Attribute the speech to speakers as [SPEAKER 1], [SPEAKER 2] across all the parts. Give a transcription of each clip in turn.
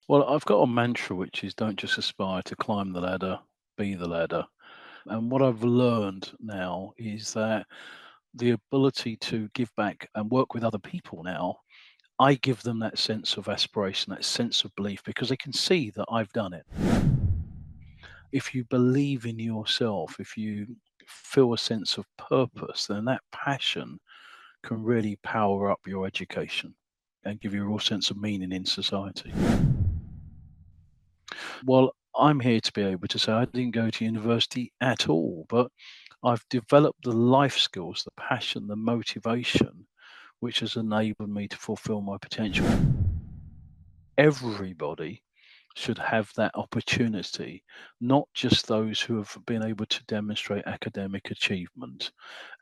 [SPEAKER 1] Well, I've got a mantra which is don't just aspire to climb the ladder, be the ladder. And what I've learned now is that the ability to give back and work with other people now, I give them that sense of aspiration, that sense of belief, because they can see that I've done it. If you believe in yourself, if you feel a sense of purpose, then that passion can really power up your education and give you a real sense of meaning in society. Well, I'm here to be able to say I didn't go to university at all, but I've developed the life skills, the passion, the motivation, which has enabled me to fulfill my potential. Everybody should have that opportunity, not just those who have been able to demonstrate academic achievement.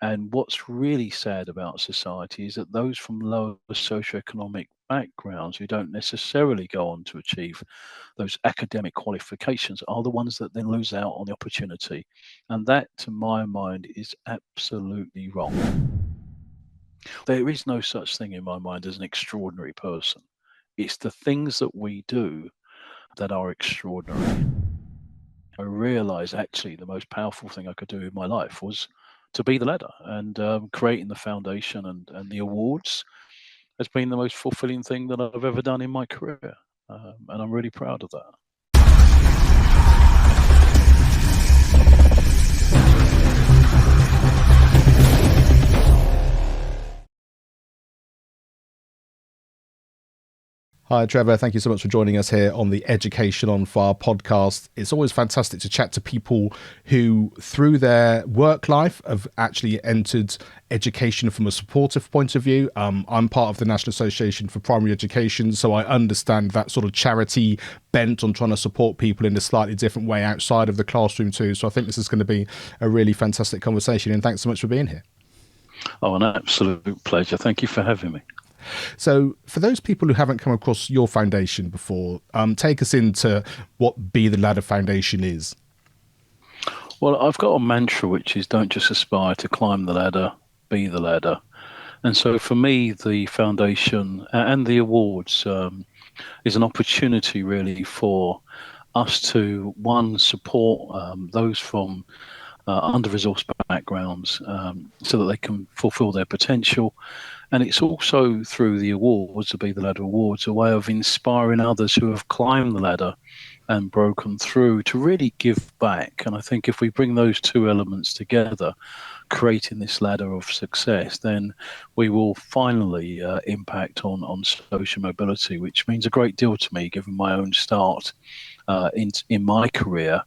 [SPEAKER 1] And what's really sad about society is that those from lower socioeconomic backgrounds who don't necessarily go on to achieve those academic qualifications are the ones that then lose out on the opportunity. And that, to my mind, is absolutely wrong. There is no such thing in my mind as an extraordinary person. It's the things that we do that are extraordinary. I realized actually the most powerful thing I could do in my life was to be the ladder, and creating the foundation and the awards has been the most fulfilling thing that I've ever done in my career. And I'm really proud of that.
[SPEAKER 2] Hi, Trevor. Thank you so much for joining us here on the Education on Fire podcast. It's always fantastic to chat to people who, through their work life, have actually entered education from a supportive point of view. I'm part of the National Association for Primary Education, so I understand that sort of charity bent on trying to support people in a slightly different way outside of the classroom too. So I think this is going to be a really fantastic conversation, and thanks so much for being here.
[SPEAKER 1] Oh, an absolute pleasure. Thank you for having me.
[SPEAKER 2] So, for those people who haven't come across your foundation before, take us into what Be the Ladder Foundation is.
[SPEAKER 1] Well, I've got a mantra which is don't just aspire to climb the ladder, be the ladder. And so for me, the foundation and the awards is an opportunity really for us to, one, support those from under-resourced backgrounds so that they can fulfill their potential. And it's also through the awards, the Be the Ladder Awards, a way of inspiring others who have climbed the ladder and broken through to really give back. And I think if we bring those two elements together, creating this ladder of success, then we will finally impact on social mobility, which means a great deal to me, given my own start in my career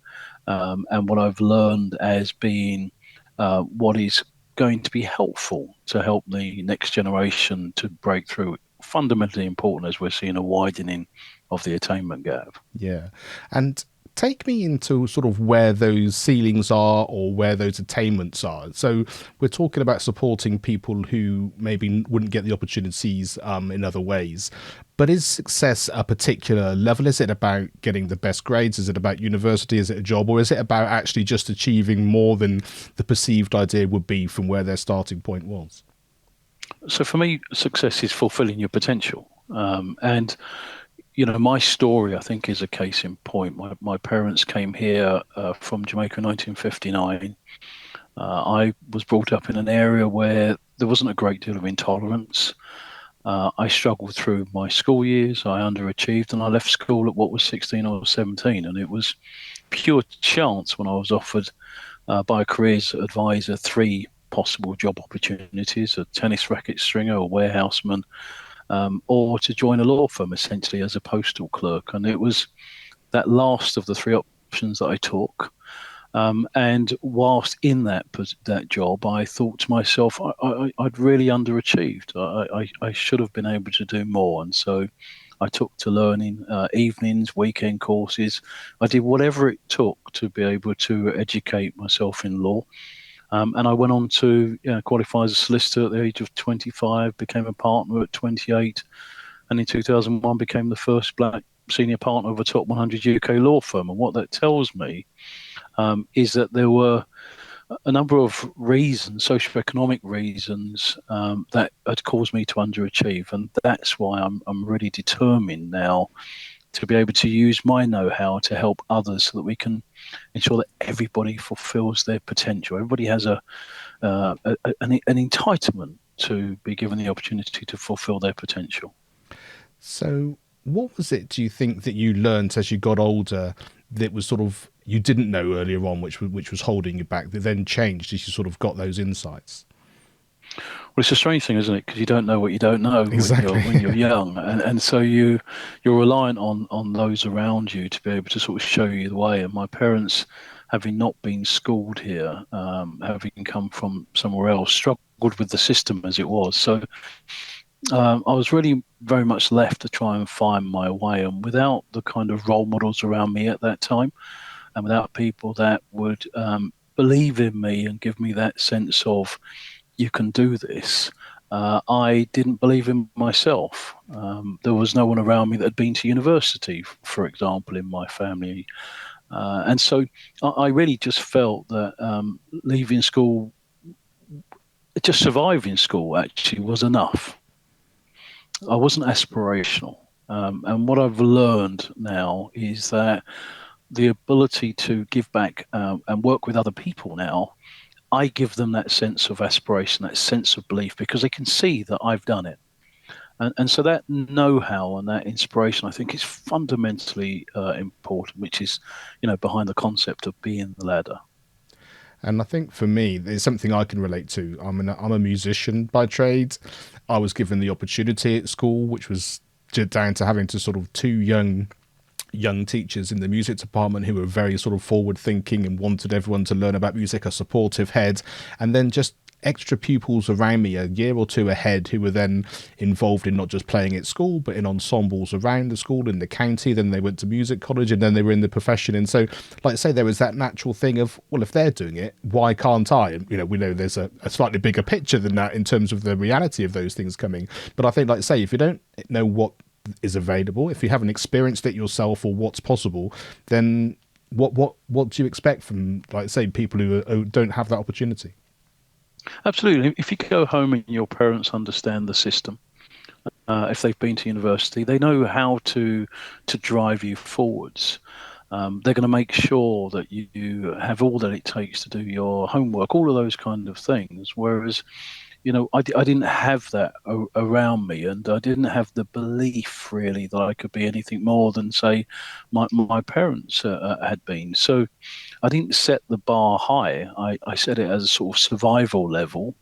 [SPEAKER 1] and what I've learned as being what is going to be helpful to help the next generation to break through. Fundamentally important as we're seeing a widening of the attainment gap.
[SPEAKER 2] Yeah. And take me into sort of where those ceilings are or where those attainments are. So we're talking about supporting people who maybe wouldn't get the opportunities in other ways. But is success a particular level? Is it about getting the best grades? Is it about university? Is it a job? Or is it about actually just achieving more than the perceived idea would be from where their starting point was?
[SPEAKER 1] So for me, success is fulfilling your potential. And my story, I think, is a case in point. My parents came here from Jamaica in 1959. I was brought up in an area where there wasn't a great deal of intolerance. I struggled through my school years. I underachieved, and I left school at what was 16 or 17. And it was pure chance when I was offered by a careers advisor three possible job opportunities: a tennis racket stringer, a warehouseman, or to join a law firm essentially as a postal clerk. And it was that last of the three options that I took. And whilst in that job, I thought to myself, I'd really underachieved. I should have been able to do more. And so I took to learning evenings, weekend courses. I did whatever it took to be able to educate myself in law. And I went on to qualify as a solicitor at the age of 25, became a partner at 28, and in 2001 became the first black senior partner of a top 100 UK law firm. And what that tells me is that there were a number of reasons, socioeconomic reasons, that had caused me to underachieve. And that's why I'm really determined now to be able to use my know-how to help others so that we can ensure that everybody fulfills their potential. Everybody has an entitlement to be given the opportunity to fulfill their potential.
[SPEAKER 2] So, what was it, do you think, that you learned as you got older that was sort of you didn't know earlier on, which was holding you back, that then changed as you sort of got those insights?
[SPEAKER 1] Well, it's a strange thing, isn't it? Because you don't know what you don't know
[SPEAKER 2] Exactly.
[SPEAKER 1] when you're young, and so you're reliant on those around you to be able to sort of show you the way. And my parents, having not been schooled here, having come from somewhere else, struggled with the system as it was. So I was really very much left to try and find my way, and without the kind of role models around me at that time, and without people that would believe in me and give me that sense of you can do this. I didn't believe in myself. There was no one around me that had been to university, for example, in my family. And so I really just felt that leaving school, just surviving school actually was enough. I wasn't aspirational. And what I've learned now is that the ability to give back and work with other people now, I give them that sense of aspiration, that sense of belief, because they can see that I've done it. And so that know-how and that inspiration, I think, is fundamentally important, which is, behind the concept of being the ladder.
[SPEAKER 2] And I think for me, there's something I can relate to. I'm a musician by trade. I was given the opportunity at school, which was down to having to sort of two young teachers in the music department who were very sort of forward thinking and wanted everyone to learn about music, a supportive head, and then just extra pupils around me a year or two ahead who were then involved in not just playing at school but in ensembles around the school in the county. Then they went to music college and then they were in the profession. And so, like I say, there was that natural thing of, well, if they're doing it, why can't I? And we know there's a slightly bigger picture than that in terms of the reality of those things coming. But I think, like I say, if you don't know what is available, if you haven't experienced it yourself or what's possible, then what do you expect from, like, say, people who don't have that opportunity?
[SPEAKER 1] Absolutely. If you go home and your parents understand the system, if they've been to university, they know how to drive you forwards. They're going to make sure that you have all that it takes to do your homework, all of those kind of things. Whereas, I didn't have that around me, and I didn't have the belief really that I could be anything more than, say, my parents had been. So I didn't set the bar high. I set it as a sort of survival level,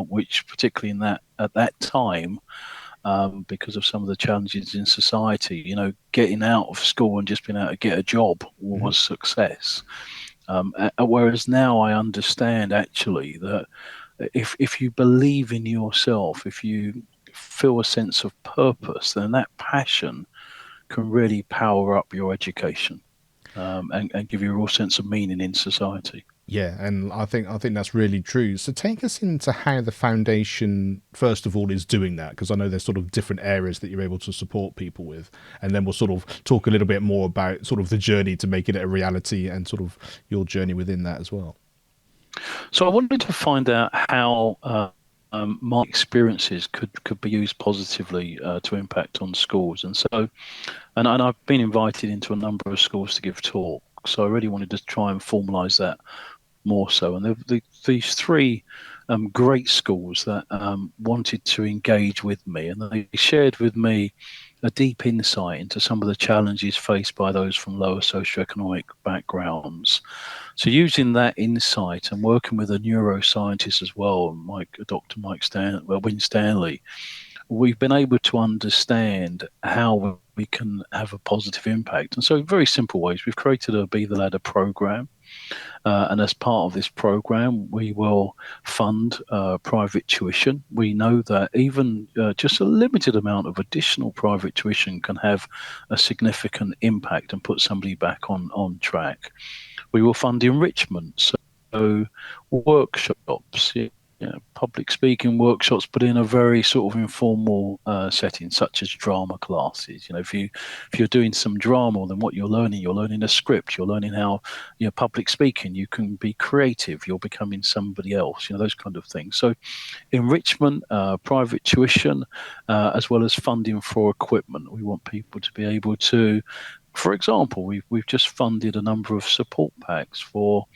[SPEAKER 1] which particularly at that time, because of some of the challenges in society, getting out of school and just being able to get a job was success. Whereas now I understand actually that if you believe in yourself, if you feel a sense of purpose, then that passion can really power up your education, and give you a real sense of meaning in society.
[SPEAKER 2] Yeah, and I think that's really true. So take us into how the foundation, first of all, is doing that, because I know there's sort of different areas that you're able to support people with, and then we'll sort of talk a little bit more about sort of the journey to making it a reality and sort of your journey within that as well.
[SPEAKER 1] So I wanted to find out how my experiences could be used positively to impact on schools, and I've been invited into a number of schools to give talks. So I really wanted to try and formalise that more so. And these three great schools that wanted to engage with me, and they shared with me a deep insight into some of the challenges faced by those from lower socioeconomic backgrounds. So using that insight and working with a neuroscientist as well, Dr. Wynne Stanley, we've been able to understand how we can have a positive impact. And so in very simple ways, we've created a Be the Ladder program. And as part of this program, we will fund private tuition. We know that even just a limited amount of additional private tuition can have a significant impact and put somebody back on track. We will fund enrichment, so workshops, public speaking workshops, but in a very sort of informal setting, such as drama classes. If you're doing some drama, then what you're learning a script, you're learning how, public speaking. You can be creative. You're becoming somebody else. Those kind of things. So enrichment, private tuition, as well as funding for equipment. We want people to be able to. For example, we've just funded a number of support packs for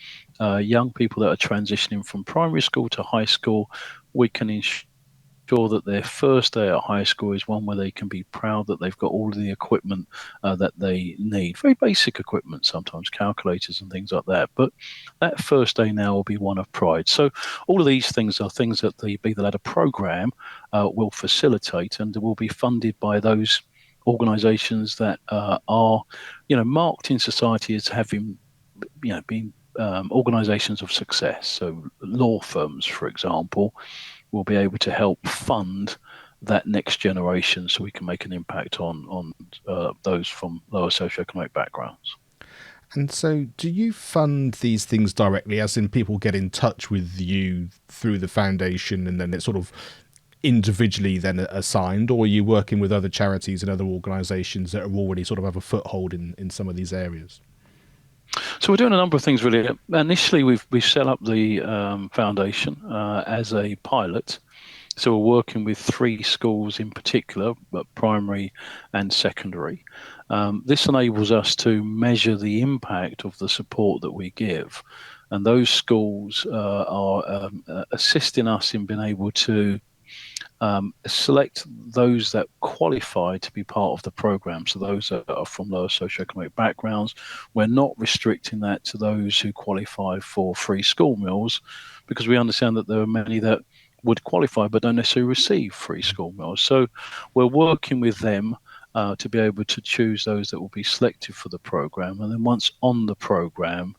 [SPEAKER 1] young people that are transitioning from primary school to high school. We can ensure that their first day at high school is one where they can be proud that they've got all of the equipment that they need. Very basic equipment, sometimes calculators and things like that. But that first day now will be one of pride. So all of these things are things that the Be the Ladder program will facilitate, and will be funded by those organisations that are, marked in society as having, been organisations of success. So law firms, for example, will be able to help fund that next generation, so we can make an impact on those from lower socioeconomic backgrounds.
[SPEAKER 2] And so, do you fund these things directly, as in people get in touch with you through the foundation and then it's sort of individually then assigned, or are you working with other charities and other organisations that are already sort of have a foothold in some of these areas?
[SPEAKER 1] So we're doing a number of things really. Initially, we've set up the foundation as a pilot. So we're working with 3 schools in particular, but primary and secondary. This enables us to measure the impact of the support that we give, and those schools are assisting us in being able to select those that qualify to be part of the program. So those that are from lower socioeconomic backgrounds, we're not restricting that to those who qualify for free school meals, because we understand that there are many that would qualify but don't necessarily receive free school meals. So we're working with them to be able to choose those that will be selected for the program, and then once on the program,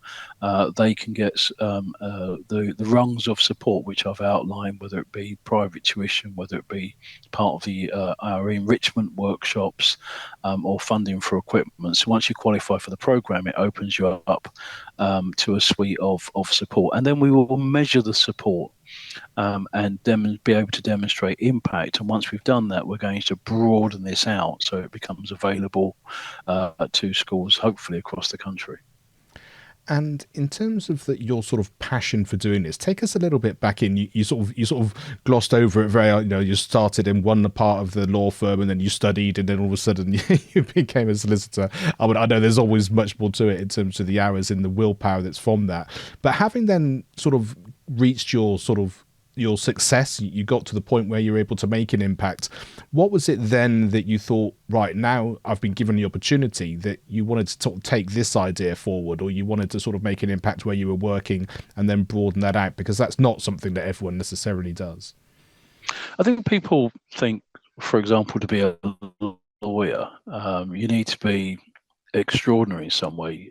[SPEAKER 1] they can get the rungs of support which I've outlined, whether it be private tuition, whether it be part of the our enrichment workshops, or funding for equipment. So once you qualify for the program, it opens you up to a suite of support, and then we will measure the support and be able to demonstrate impact. And once we've done that, we're going to broaden this out so it becomes available to schools, hopefully across the country.
[SPEAKER 2] And in terms of your sort of passion for doing this, take us a little bit back in. You sort of glossed over it very. You started in one part of the law firm, and then you studied, and then all of a sudden you became a solicitor. I know there's always much more to it in terms of the hours and the willpower that's from that. But having then sort of reached your success, you got to the point where you're able to make an impact. What was it then that you thought, right, now I've been given the opportunity, that you wanted to sort of take this idea forward, or you wanted to sort of make an impact where you were working and then broaden that out? Because that's not something that everyone necessarily does.
[SPEAKER 1] I think people think, for example, to be a lawyer, you need to be extraordinary in some way.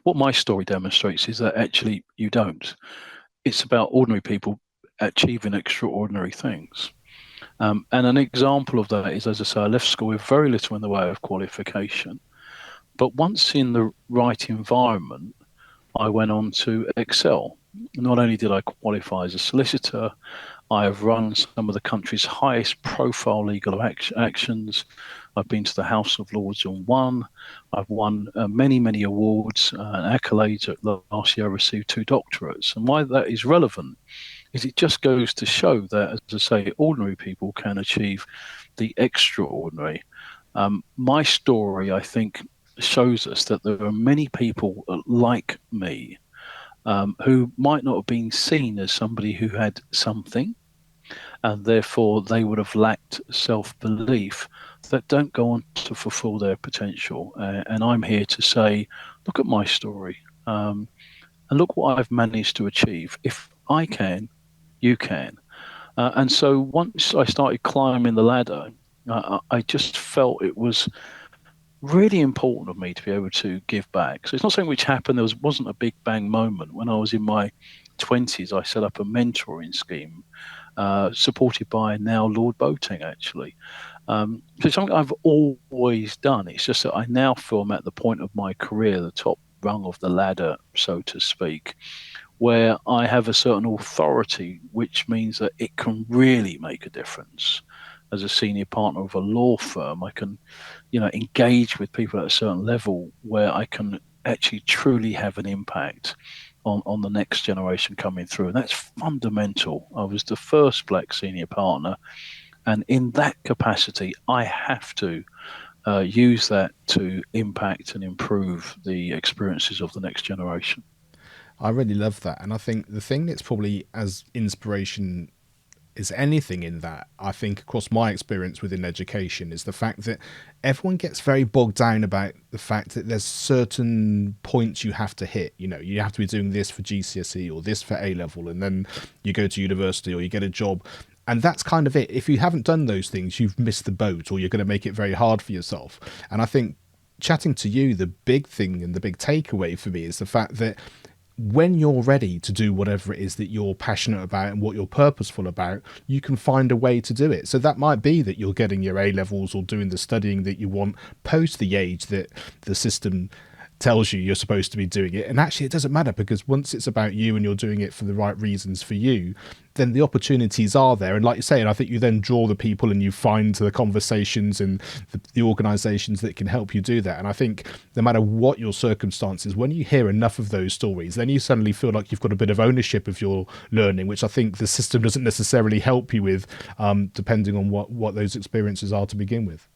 [SPEAKER 1] What my story demonstrates is that actually you don't. It's about ordinary people achieving extraordinary things. And an example of that is, as I say, I left school with very little in the way of qualification. But once in the right environment, I went on to excel. Not only did I qualify as a solicitor, I have run some of the country's highest profile legal actions. I've been to the House of Lords and won. I've won many awards and accolades. Last year I received 2 doctorates. And why that is relevant is it just goes to show that, as I say, ordinary people can achieve the extraordinary. My story, I think, shows us that there are many people like me who might not have been seen as somebody who had something, and therefore they would have lacked self-belief, that don't go on to fulfill their potential. And I'm here to say, look at my story, and look what I've managed to achieve. If I can, you can. And so once I started climbing the ladder, I just felt it was really important of me to be able to give back. So it's not something which happened. Wasn't a big bang moment. When I was in my 20s, I set up a mentoring scheme supported by now Lord Boating, actually. So it's something I've always done. It's just that I now feel I'm at the point of my career, the top rung of the ladder, so to speak, where I have a certain authority, which means that it can really make a difference. As a senior partner of a law firm, I can, engage with people at a certain level where I can actually truly have an impact on the next generation coming through. And that's fundamental. I was the first black senior partner. And in that capacity, I have to use that to impact and improve the experiences of the next generation.
[SPEAKER 2] I really love that. And I think the thing that's probably as inspiration is anything in that, I think, across my experience within education, is the fact that everyone gets very bogged down about the fact that there's certain points you have to hit. You have to be doing this for GCSE or this for A level, and then you go to university or you get a job. And that's kind of it. If you haven't done those things, you've missed the boat, or you're going to make it very hard for yourself. And I think chatting to you, the big thing and the big takeaway for me is the fact that when you're ready to do whatever it is that you're passionate about and what you're purposeful about, you can find a way to do it. So that might be that you're getting your A levels or doing the studying that you want post the age that the system tells you you're supposed to be doing it. And actually it doesn't matter, because once it's about you and you're doing it for the right reasons for you, then the opportunities are there. And like you say, and I think you then draw the people and you find the conversations and the organizations that can help you do that. And I think no matter what your circumstances, when you hear enough of those stories, then you suddenly feel like you've got a bit of ownership of your learning, which I think the system doesn't necessarily help you with, depending on what those experiences are to begin with.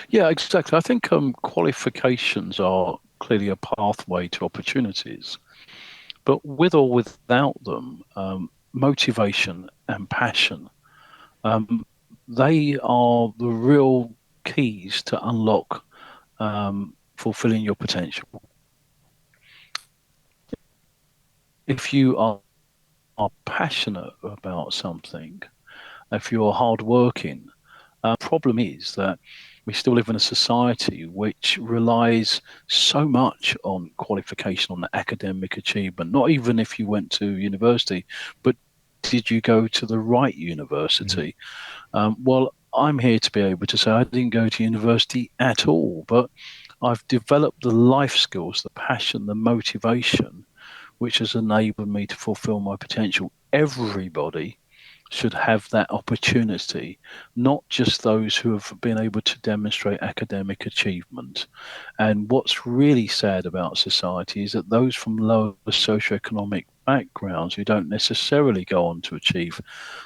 [SPEAKER 1] Yeah, exactly. I think qualifications are clearly a pathway to opportunities, but with or without them, motivation and passion, um, they are the real keys to unlock fulfilling your potential. If you are passionate about something, if you're hardworking, problem is that we still live in a society which relies so much on qualification, on academic achievement, not even if you went to university, but did you go to the right university? Well, I'm here to be able to say I didn't go to university at all, but I've developed the life skills, the passion, the motivation, which has enabled me to fulfill my potential. Everybody should have that opportunity, not just those who have been able to demonstrate academic achievement. And what's really sad about society is that those from lower socioeconomic backgrounds who don't necessarily go on to achieve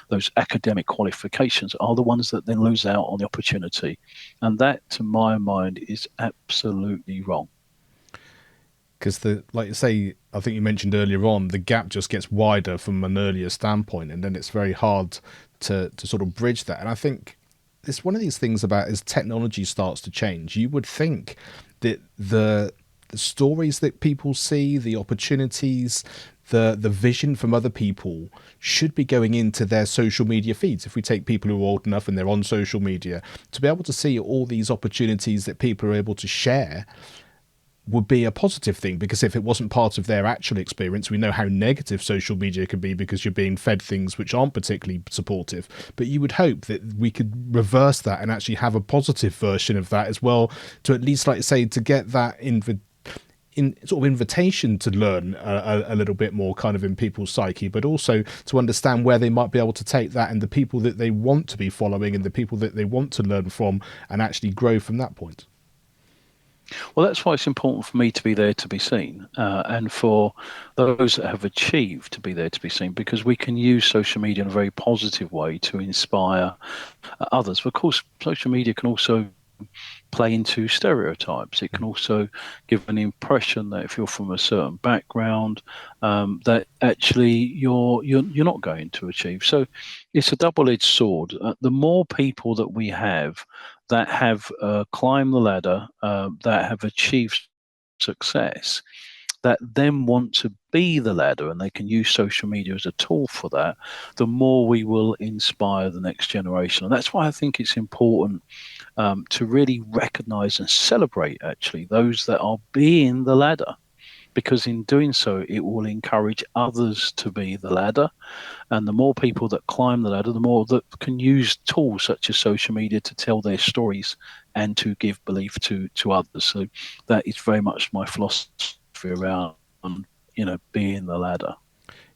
[SPEAKER 1] those academic qualifications are the ones that then lose out on the opportunity. And that, to my mind, is absolutely wrong.
[SPEAKER 2] Because like you say, I think you mentioned earlier on, the gap just gets wider from an earlier standpoint, and then it's very hard to sort of bridge that. And I think it's one of these things about, as technology starts to change, you would think that the stories that people see, the opportunities, the vision from other people should be going into their social media feeds. If we take people who are old enough and they're on social media, to be able to see all these opportunities that people are able to share would be a positive thing, because if it wasn't part of their actual experience, we know how negative social media can be because you're being fed things which aren't particularly supportive. But you would hope that we could reverse that and actually have a positive version of that as well, to at least, like I say, to get that in sort of invitation to learn a little bit more kind of in people's psyche, but also to understand where they might be able to take that and the people that they want to be following and the people that they want to learn from, and actually grow from that point.
[SPEAKER 1] Well, that's why it's important for me to be there to be seen, and for those that have achieved to be there to be seen, because we can use social media in a very positive way to inspire others. But of course, social media can also play into stereotypes. It can also give an impression that if you're from a certain background, that actually you're not going to achieve. So it's a double-edged sword. The more people that we have that have climbed the ladder, that have achieved success, that then want to be the ladder, and they can use social media as a tool for that, the more we will inspire the next generation. And that's why I think it's important to really recognize and celebrate actually those that are being the ladder, because in doing so, it will encourage others to be the ladder. And the more people that climb the ladder, the more that can use tools such as social media to tell their stories and to give belief to others. So that is very much my philosophy around being the ladder.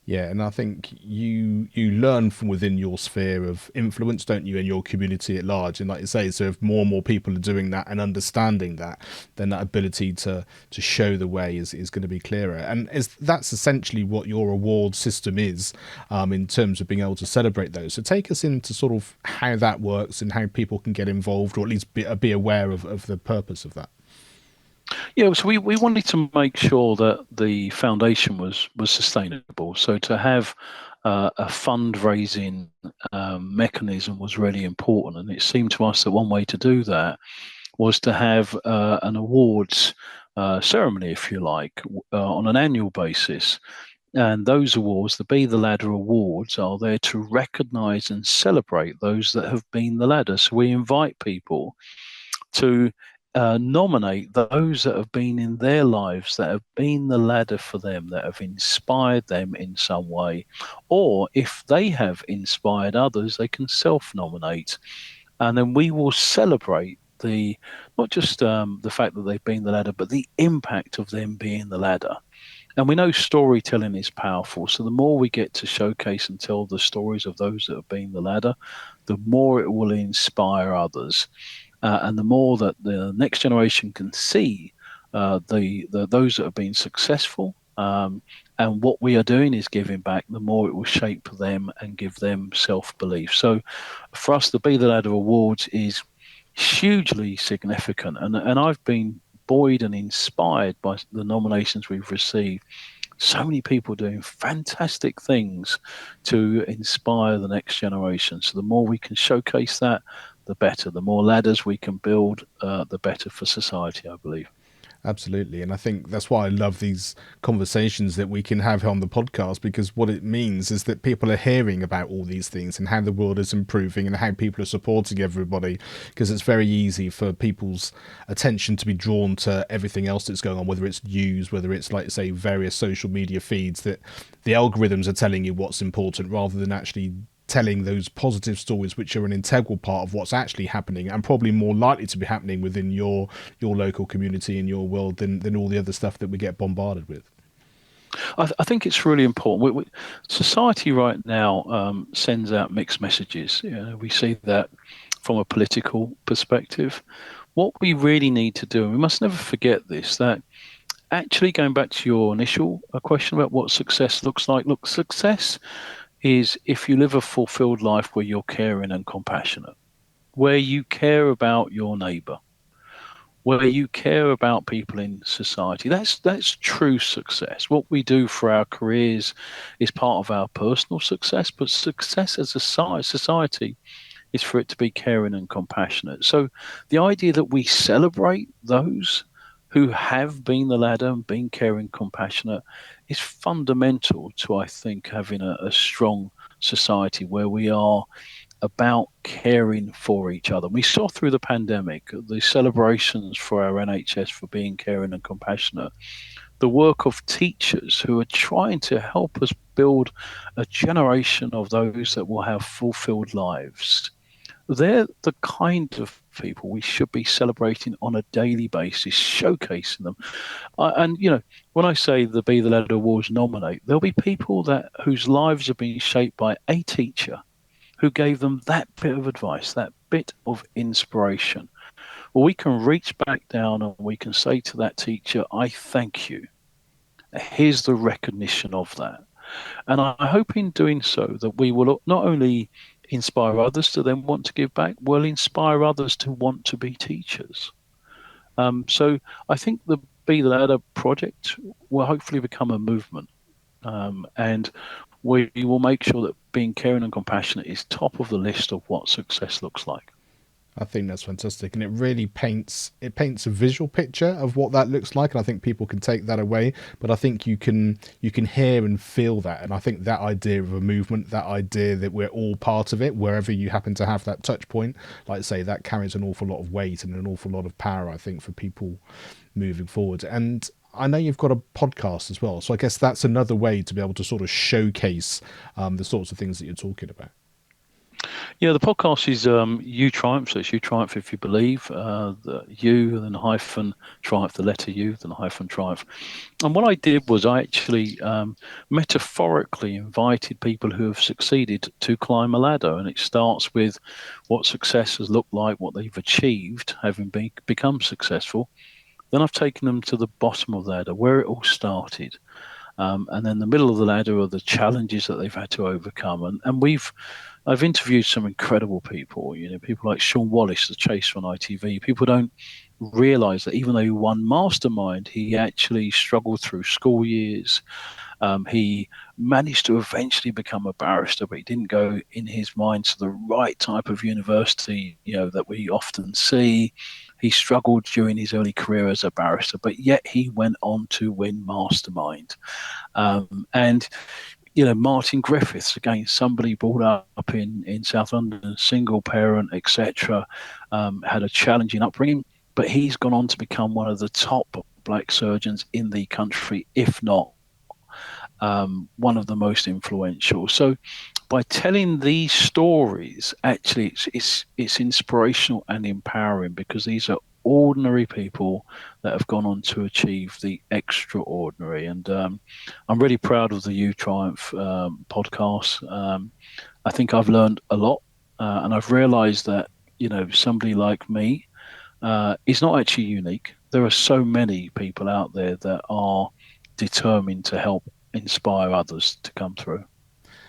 [SPEAKER 2] Yeah, and I think you learn from within your sphere of influence, don't you, in your community at large. And like you say, so if more and more people are doing that and understanding that, then that ability to show the way is going to be clearer. And that's essentially what your award system is, in terms of being able to celebrate those. So take us into sort of how that works and how people can get involved, or at least be aware of the purpose of that.
[SPEAKER 1] Yeah, so we wanted to make sure that the foundation was sustainable. So to have a fundraising mechanism was really important, and it seemed to us that one way to do that was to have an awards ceremony, if you like, on an annual basis. And those awards, the Be the Ladder Awards, are there to recognise and celebrate those that have been the ladder. So we invite people to nominate those that have been in their lives, that have been the ladder for them, that have inspired them in some way. Or if they have inspired others, they can self nominate. And then we will celebrate the not just the fact that they've been the ladder, but the impact of them being the ladder. And we know storytelling is powerful. So the more we get to showcase and tell the stories of those that have been the ladder, the more it will inspire others. And the more that the next generation can see the those that have been successful, and what we are doing is giving back, the more it will shape them and give them self-belief. So for us, the Be the Ladder Awards is hugely significant. And I've been buoyed and inspired by the nominations we've received. So many people doing fantastic things to inspire the next generation. So the more we can showcase that, the better. The more ladders we can build, the better for society, I believe.
[SPEAKER 2] Absolutely. And I think that's why I love these conversations that we can have on the podcast, because what it means is that people are hearing about all these things and how the world is improving and how people are supporting everybody, because it's very easy for people's attention to be drawn to everything else that's going on, whether it's news, whether it's, like, say, various social media feeds, that the algorithms are telling you what's important rather than actually telling those positive stories, which are an integral part of what's actually happening and probably more likely to be happening within your local community and your world than all the other stuff that we get bombarded with.
[SPEAKER 1] I think it's really important. Society right now sends out mixed messages. We see that from a political perspective. What we really need to do, and we must never forget this, that actually going back to your initial question about what success looks like, look, success is if you live a fulfilled life where you're caring and compassionate, where you care about your neighbor, where you care about people in society. That's true success. What we do for our careers is part of our personal success, but success as a society is for it to be caring and compassionate. So the idea that we celebrate those who have been the ladder and been caring, compassionate is fundamental to, I think, having a strong society where we are about caring for each other. We saw through the pandemic the celebrations for our NHS for being caring and compassionate, the work of teachers who are trying to help us build a generation of those that will have fulfilled lives. They're the kind of people we should be celebrating on a daily basis, showcasing them. And when I say the Be the Ladder Awards nominate, there'll be people that whose lives have been shaped by a teacher who gave them that bit of advice, that bit of inspiration. Well, we can reach back down and we can say to that teacher, I thank you. Here's the recognition of that. And I hope in doing so that we will not only inspire others to then want to give back, we'll inspire others to want to be teachers. So I think the Be the Ladder project will hopefully become a movement. And we will make sure that being caring and compassionate is top of the list of what success looks like.
[SPEAKER 2] I think that's fantastic, and it really paints a visual picture of what that looks like, and I think people can take that away. But I think you can hear and feel that, and I think that idea of a movement, that idea that we're all part of it, wherever you happen to have that touch point, like I say, that carries an awful lot of weight and an awful lot of power, I think, for people moving forward. And I know you've got a podcast as well, so I guess that's another way to be able to sort of showcase the sorts of things that you're talking about.
[SPEAKER 1] Yeah, the podcast is You Triumph. So it's You Triumph if you believe. The You, then hyphen Triumph, the letter U, then hyphen Triumph. And what I did was I actually metaphorically invited people who have succeeded to climb a ladder. And it starts with what success has looked like, what they've achieved, having become successful. Then I've taken them to the bottom of the ladder, where it all started. And then the middle of the ladder are the challenges that they've had to overcome. And I've interviewed some incredible people, people like Sean Wallace, the chaser on ITV. People don't realize that even though he won Mastermind, he actually struggled through school years. He managed to eventually become a barrister, but he didn't go in his mind to the right type of university, that we often see. He struggled during his early career as a barrister, but yet he went on to win Mastermind. And Martin Griffiths, again, somebody brought up in South London, single parent, etc., had a challenging upbringing, but he's gone on to become one of the top black surgeons in the country, if not one of the most influential. So by telling these stories, actually, it's inspirational and empowering because these are ordinary people that have gone on to achieve the extraordinary. And I'm really proud of the You Triumph podcast. I think I've learned a lot, and I've realised that somebody like me is not actually unique. There are so many people out there that are determined to help inspire others to come through.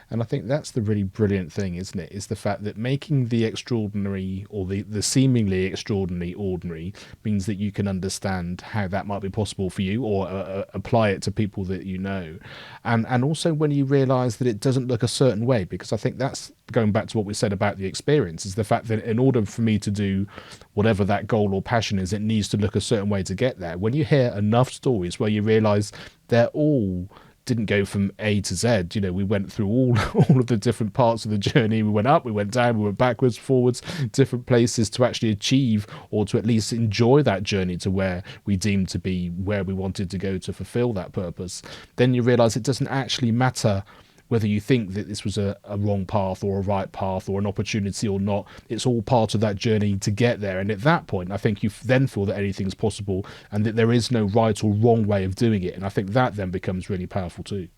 [SPEAKER 2] And I think that's the really brilliant thing, isn't it? Is the fact that making the extraordinary or the seemingly extraordinary ordinary means that you can understand how that might be possible for you or apply it to people that you know. And also when you realise that it doesn't look a certain way, because I think that's going back to what we said about the experience, is the fact that in order for me to do whatever that goal or passion is, it needs to look a certain way to get there. When you hear enough stories where you realise they're all didn't go from A to Z. We went through all of the different parts of the journey. We went up, we went down, we went backwards, forwards, different places to actually achieve or to at least enjoy that journey to where we deemed to be where we wanted to go to fulfill that purpose. Then you realize it doesn't actually matter whether you think that this was a wrong path or a right path or an opportunity or not. It's all part of that journey to get there. And at that point, I think you then feel that anything's possible and that there is no right or wrong way of doing it. And I think that then becomes really powerful too.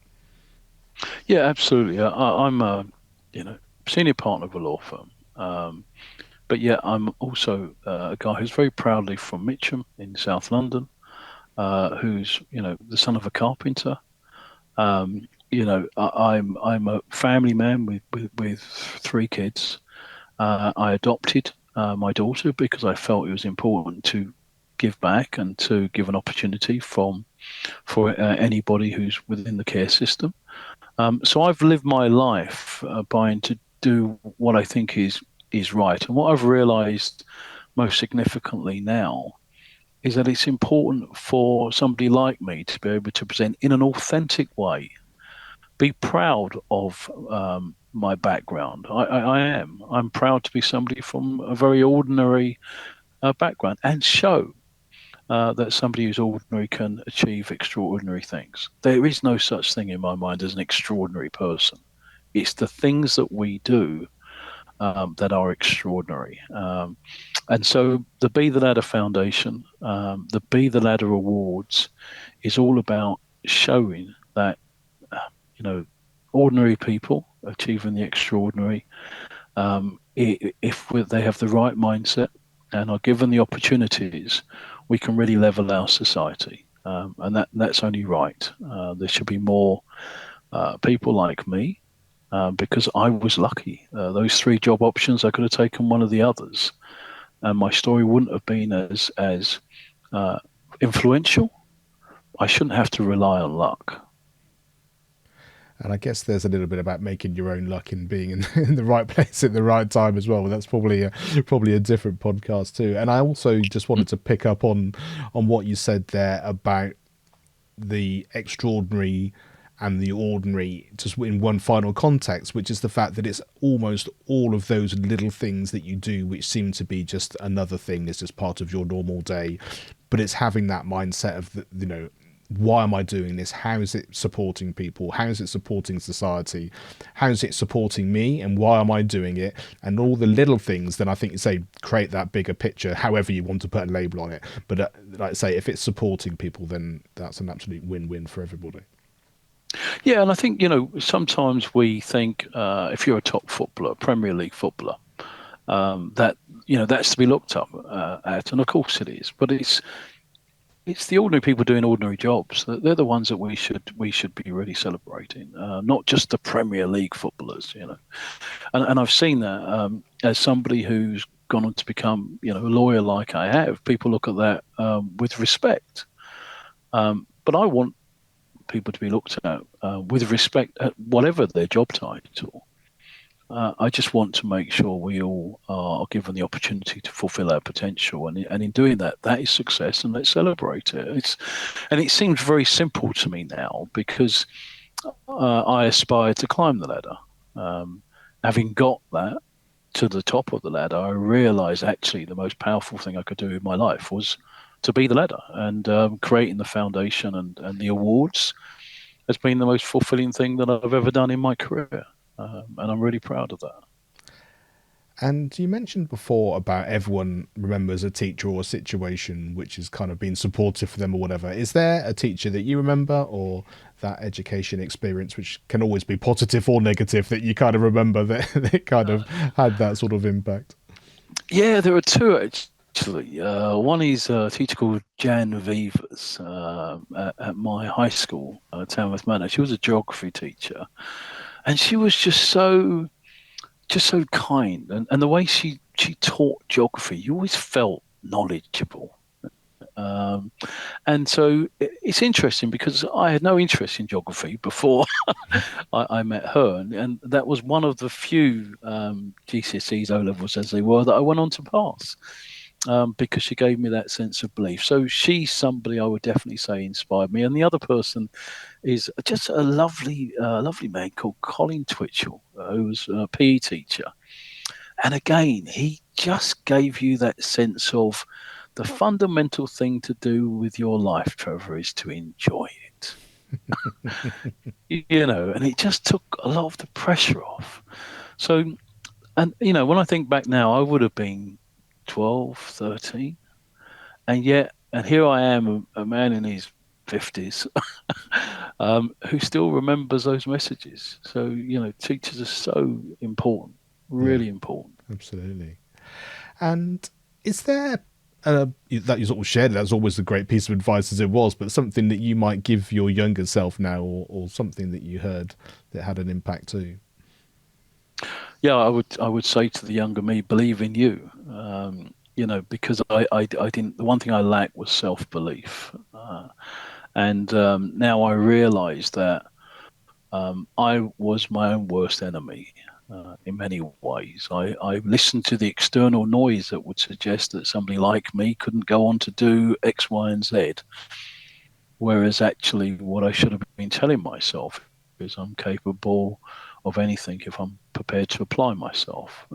[SPEAKER 1] Yeah, absolutely. I'm a senior partner of a law firm, but yeah, I'm also a guy who's very proudly from Mitcham in South London, who's the son of a carpenter. I'm a family man with three kids. I adopted my daughter because I felt it was important to give back and to give an opportunity for anybody who's within the care system. So I've lived my life buying to do what I think is right. And what I've realized most significantly now is that it's important for somebody like me to be able to present in an authentic way, be proud of my background. I am. I'm proud to be somebody from a very ordinary background and show that somebody who's ordinary can achieve extraordinary things. There is no such thing in my mind as an extraordinary person. It's the things that we do that are extraordinary. And so the Be the Ladder Foundation, the Be the Ladder Awards, is all about showing that, ordinary people achieving the extraordinary, if they have the right mindset and are given the opportunities, we can really level our society. And that's only right. There should be more people like me because I was lucky. Those three job options, I could have taken one of the others, and my story wouldn't have been as influential. I shouldn't have to rely on luck.
[SPEAKER 2] And I guess there's a little bit about making your own luck and being in the right place at the right time as well. But that's probably a different podcast too. And I also just wanted to pick up on what you said there about the extraordinary and the ordinary, just in one final context, which is the fact that it's almost all of those little things that you do which seem to be just another thing, it's just part of your normal day, but it's having that mindset of why am I doing this? How is it supporting people? How is it supporting society? How is it supporting me? And why am I doing it? And all the little things, then I think you say create that bigger picture, however you want to put a label on it. But like I say, if it's supporting people, then that's an absolute win-win for everybody.
[SPEAKER 1] Yeah, and I think, sometimes we think if you're a top footballer, Premier League footballer, that that's to be looked up at, and of course it is. But it's the ordinary people doing ordinary jobs. They're the ones that we should be really celebrating, not just the Premier League footballers. And I've seen that as somebody who's gone on to become a lawyer like I have. People look at that with respect, but I want people to be looked at with respect at whatever their job title. I just want to make sure we all are given the opportunity to fulfil our potential, and in doing that, that is success, and let's celebrate it. And it seems very simple to me now because I aspire to climb the ladder. Having got that to the top of the ladder, I realised actually the most powerful thing I could do in my life was to be the ladder, and creating the foundation and the awards has been the most fulfilling thing that I've ever done in my career. And I'm really proud of that.
[SPEAKER 2] And you mentioned before about everyone remembers a teacher or a situation which has kind of been supportive for them or whatever. Is there a teacher that you remember, or that education experience, which can always be positive or negative, that you kind of remember that it kind of had that sort of impact?
[SPEAKER 1] Yeah, there are two actually. One is a teacher called Jan Vivers at my high school, Tamworth Manor. She was a geography teacher, and she was just so kind, and the way she taught geography, you always felt knowledgeable. Um, and so it's interesting because I had no interest in geography before I met her, and that was one of the few GCSEs, O levels as they were, that I went on to pass because she gave me that sense of belief. So she's somebody I would definitely say inspired me. And the other person is just a lovely man called Colin Twitchell, who was a PE teacher. And again, he just gave you that sense of the fundamental thing to do with your life, Trevor, is to enjoy it. And it just took a lot of the pressure off. So, and when I think back now, I would have been 12, 13, and here I am, a man in his 50s, who still remembers those messages. So, teachers are so important,
[SPEAKER 2] Yeah,
[SPEAKER 1] really important.
[SPEAKER 2] absolutely. And is there that you sort of shared, that's always a great piece of advice as it was, but something that you might give your younger self now, or something that you heard that had an impact too?
[SPEAKER 1] Yeah, I would say to the younger me, believe in you. Because I didn't. The one thing I lacked was self belief, and now I realise that I was my own worst enemy. In many ways, I listened to the external noise that would suggest that somebody like me couldn't go on to do X, Y, and Z. Whereas actually, what I should have been telling myself is I'm capable of anything if I'm prepared to apply myself.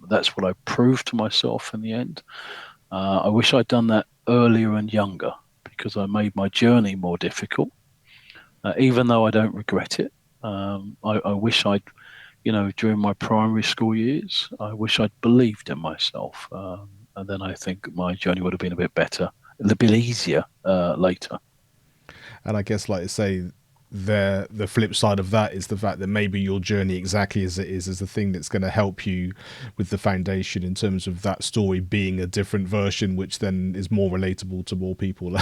[SPEAKER 1] That's what I proved to myself in the end. I wish I'd done that earlier and younger because I made my journey more difficult, even though I don't regret it. I wish during my primary school years, I wish I'd believed in myself. And then I think my journey would have been a bit better, a little bit easier later.
[SPEAKER 2] And I guess, like I say, the flip side of that is the fact that maybe your journey, exactly as it is the thing that's going to help you with the foundation in terms of that story being a different version, which then is more relatable to more people.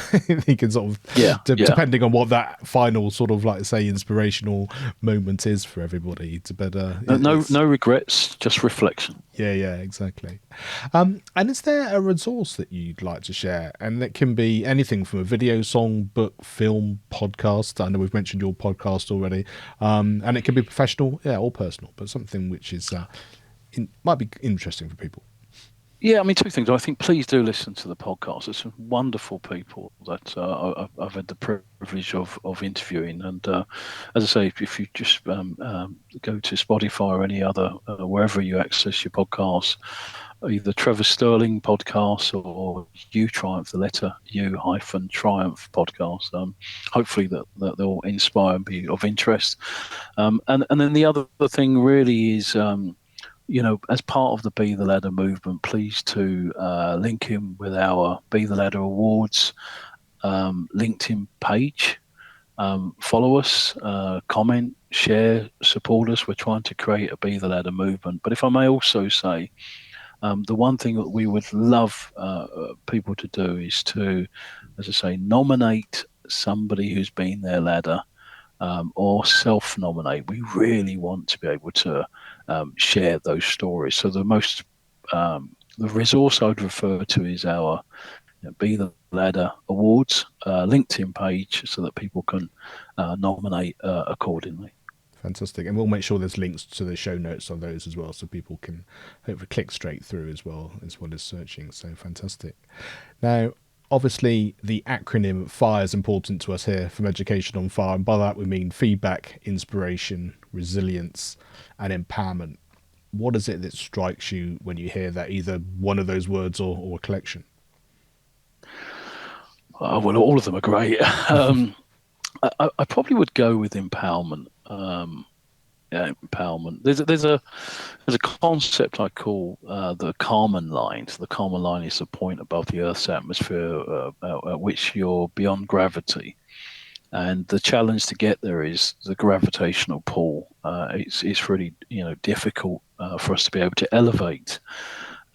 [SPEAKER 2] You can sort of,
[SPEAKER 1] Yeah, yeah.
[SPEAKER 2] depending on what that final sort of, like say, inspirational moment is for everybody, it's better.
[SPEAKER 1] No regrets, just reflection.
[SPEAKER 2] Yeah, exactly. And is there a resource that you'd like to share? And that can be anything from a video, song, book, film, podcast. I know we've mentioned your podcast already. And it can be professional, yeah, or personal, but something which is might be interesting for people.
[SPEAKER 1] Yeah, I mean, two things. I think please do listen to the podcast. There's some wonderful people that I've had the privilege of interviewing. And as I say, if you just go to Spotify or any other, wherever you access your podcasts, either Trevor Sterling podcast or U Triumph, the letter U hyphen Triumph podcast. Hopefully that they'll inspire and be of interest. And then the other thing really is, as part of the Be the Ladder movement, please to link in with our Be the Ladder Awards LinkedIn page. Follow us, comment, share, support us. We're trying to create a Be the Ladder movement. But if I may also say, the one thing that we would love people to do is to, as I say, nominate somebody who's been their ladder, or self-nominate. We really want to be able to share those stories. So the resource I'd refer to is our Be the Ladder Awards LinkedIn page, so that people can nominate accordingly.
[SPEAKER 2] Fantastic. And we'll make sure there's links to the show notes on those as well, so people can hopefully click straight through as well as searching. So fantastic. Now, obviously, the acronym FIRE is important to us here from Education on Fire. And by that, we mean feedback, inspiration, resilience, and empowerment. What is it that strikes you when you hear that, either one of those words or a collection?
[SPEAKER 1] Well, all of them are great. I probably would go with empowerment. Empowerment. There's a concept I call the Kármán line. So the Kármán line is the point above the Earth's atmosphere at which you're beyond gravity, and the challenge to get there is the gravitational pull. It's really difficult for us to be able to elevate,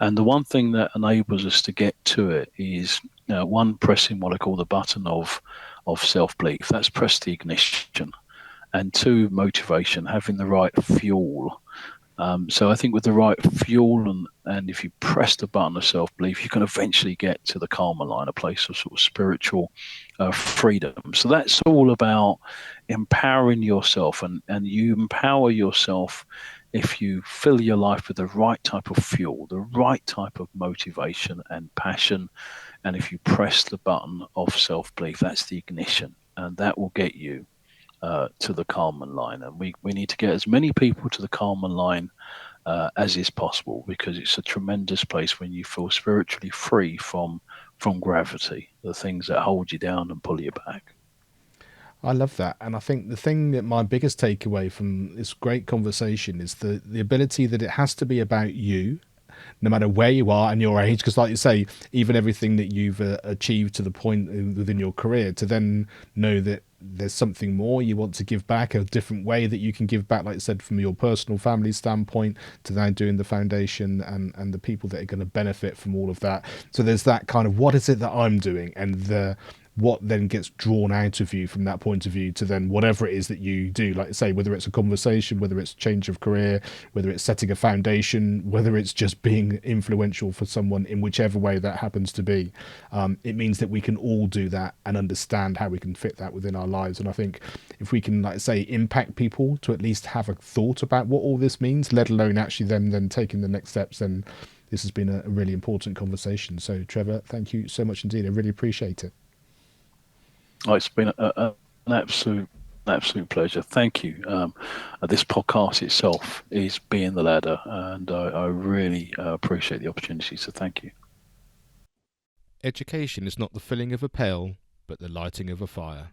[SPEAKER 1] and the one thing that enables us to get to it is one, pressing what I call the button of self belief. That's press the ignition. And two, motivation, having the right fuel. So I think with the right fuel and if you press the button of self-belief, you can eventually get to the Kármán line, a place of sort of spiritual freedom. So that's all about empowering yourself, and you empower yourself if you fill your life with the right type of fuel, the right type of motivation and passion. And if you press the button of self-belief, that's the ignition, and that will get you to the Kármán line. And we need to get as many people to the Kármán line as is possible, because it's a tremendous place when you feel spiritually free from gravity, the things that hold you down and pull you back.
[SPEAKER 2] I love that. And I think the thing that my biggest takeaway from this great conversation is the ability that it has to be about you, no matter where you are and your age, because like you say, even everything that you've achieved to the point within your career, to then know that there's something more you want to give back, a different way that you can give back, like you said, from your personal family standpoint, to now doing the foundation and the people that are going to benefit from all of that. So there's that kind of, what is it that I'm doing, and what then gets drawn out of you from that point of view to then whatever it is that you do, like I say, whether it's a conversation, whether it's change of career, whether it's setting a foundation, whether it's just being influential for someone in whichever way that happens to be. It means that we can all do that and understand how we can fit that within our lives. And I think if we can, like I say, impact people to at least have a thought about what all this means, let alone actually them then taking the next steps, then this has been a really important conversation. So Trevor, thank you so much indeed. I really appreciate it.
[SPEAKER 1] Oh, it's been an absolute pleasure. Thank you. This podcast itself is Being the Ladder, and I really appreciate the opportunity. So thank you.
[SPEAKER 2] Education is not the filling of a pail, but the lighting of a fire.